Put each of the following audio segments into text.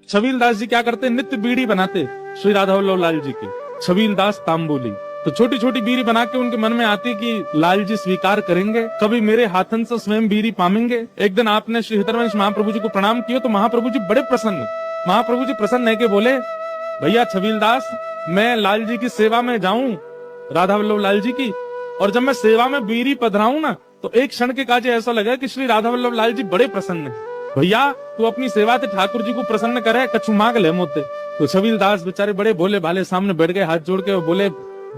छबील दास जी क्या करते, नित्य बीड़ी बनाते श्री राधा वल्लभ लाल जी की। छबील दास तांबोली, तो छोटी छोटी बीड़ी बना के उनके मन में आती कि लाल जी स्वीकार करेंगे, कभी मेरे हाथन से स्वयं बीड़ी पामेंगे। एक दिन आपने श्री हरिवंश महाप्रभु जी को प्रणाम किया तो महाप्रभु जी बड़े प्रसन्न, महाप्रभु जी प्रसन्न है के बोले, भैया छबील दास, मैं लाल जी की सेवा में जाऊं, राधा वल्लभ लाल जी की, और जब मैं सेवा में बीड़ी पधराऊं ना, तो एक क्षण के काजे ऐसा लगा कि श्री राधा वल्लभ लाल जी बड़े प्रसन्न है। भैया तू अपनी सेवा से ठाकुर जी को प्रसन्न करे, कछु मांग ले मोते। तो छबील दास बेचारे बड़े भोले भाले सामने बैठ गए, हाथ जोड़ के बोले,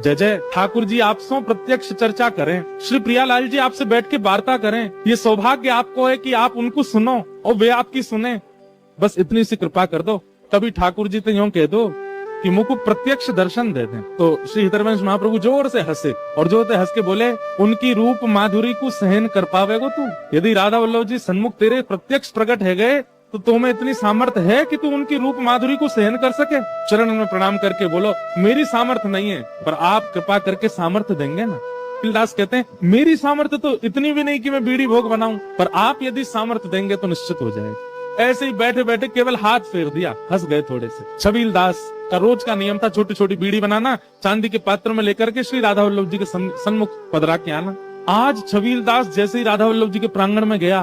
जय जय ठाकुर जी, आपसे प्रत्यक्ष चर्चा करें, श्री प्रियालाल जी आपसे बैठ के वार्ता करें, ये सौभाग्य आपको है कि आप उनको सुनो और वे आपकी सुने, बस इतनी सी कृपा कर दो। तभी ठाकुर जी तो यूं कह दो कि मुझको प्रत्यक्ष दर्शन दे दें। तो श्री हरिवंश महाप्रभु जोर से हंसे और जोर से हंस के बोले, उनकी रूप माधुरी को सहन कर पावेगो तू? यदि राधा वल्लभ जी सन्मुख तेरे प्रत्यक्ष प्रकट है गए तो तुम्हें इतनी सामर्थ्य है कि तू उनकी रूप माधुरी को सहन कर सके? चरण में प्रणाम करके बोलो, मेरी सामर्थ्य नहीं है, पर आप कृपा करके सामर्थ्य देंगे ना। दास कहते हैं, मेरी सामर्थ्य तो इतनी भी नहीं कि मैं बीड़ी भोग बनाऊं, पर आप यदि सामर्थ्य देंगे तो निश्चित हो जाएगा। ऐसे ही बैठे बैठे केवल हाथ फेर दिया, हंस गए थोड़े से। छबील दास का रोज का नियम था छोटी छोटी बीड़ी बनाना, चांदी के पात्र में लेकर के श्री राधा वल्लभ जी के सन्मुख पधरा के आना। आज छबील दास जैसे ही राधा वल्लभ जी के प्रांगण में गया,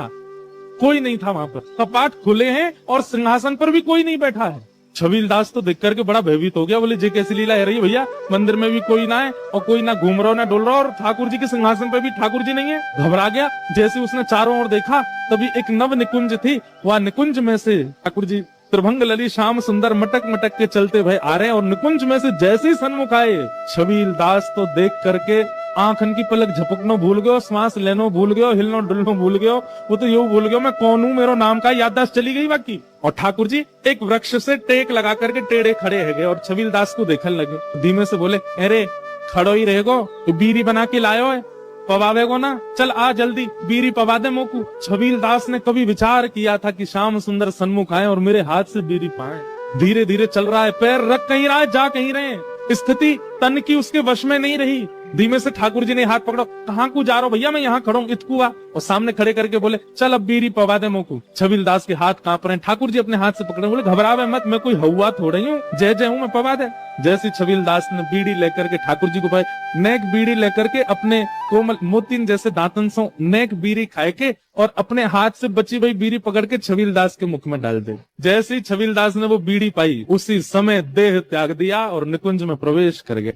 कोई नहीं था वहां पर, कपाट खुले हैं और सिंहासन पर भी कोई नहीं बैठा है। छबील दास तो देख करके बड़ा भयभीत हो गया, बोले जे कैसी लीला है रही है भैया, मंदिर में भी कोई ना है और कोई ना घूम रहा ना डोल रहा, और ठाकुर जी के सिंहासन पे भी ठाकुर जी नहीं है। घबरा गया। जैसे उसने चारों ओर देखा तभी एक नव निकुंज थी, वह निकुंज में से ठाकुर जी त्रिभंग लली श्याम सुंदर मटक मटक के चलते भय आ रहे हैं, और निकुंज में से जैसे ही सन्मुख आए, छबील दास तो देख करके आंखन की पलक झपकनो भूल गयो, श्वास लेनो भूल गयो, हिलनो डुलनो भूल गयो, वो तो यूं भूल गयो मैं कौन हूँ, मेरा नाम का याददाश्त चली गई बाकी। और ठाकुर जी एक वृक्ष से टेक लगा करके टेढ़े खड़े है गए और छबील दास को देखने लगे। धीमे से बोले, अरे खड़ो ही रहेगो, बीड़ी बना के लायो है, पवावेगो ना, चल आ जल्दी बीड़ी पवा दे मोकू। छबील दास ने कभी विचार किया था कि श्याम सुंदर सन्मुख आए और मेरे हाथ से बीड़ी पाए। धीरे धीरे चल रहा है, पैर रख कहीं रहा है, जा कहीं रहे, स्थिति तन की उसके वश में नहीं रही। धीमे से ठाकुर जी ने हाथ पकड़ो, कहाँ को जा रहा हो भैया, मैं यहाँ खड़ा हूँ इतकुआ, और सामने खड़े करके बोले, चल अब बीड़ी पवा दे मोकू। छबील दास के हाथ कांप रहे हैं, ठाकुर जी अपने हाथ से पकड़े, बोले घबरावे मत, मैं कोई हवा थोड़ा ही हूँ, जय जय हूँ, मैं पवा दे। जैसे छबील दास ने बीड़ी लेकर के ठाकुर जी को पाई, नेक बीड़ी लेकर के अपने कोमल मोतिन जैसे दांतन से नेक बीड़ी खाए के और अपने हाथ से बची हुई बीड़ी पकड़ के छबील दास के मुख में डाल दे। जैसे ही छबील दास ने वो बीड़ी पाई, उसी समय देह त्याग दिया और निकुंज में प्रवेश कर गए।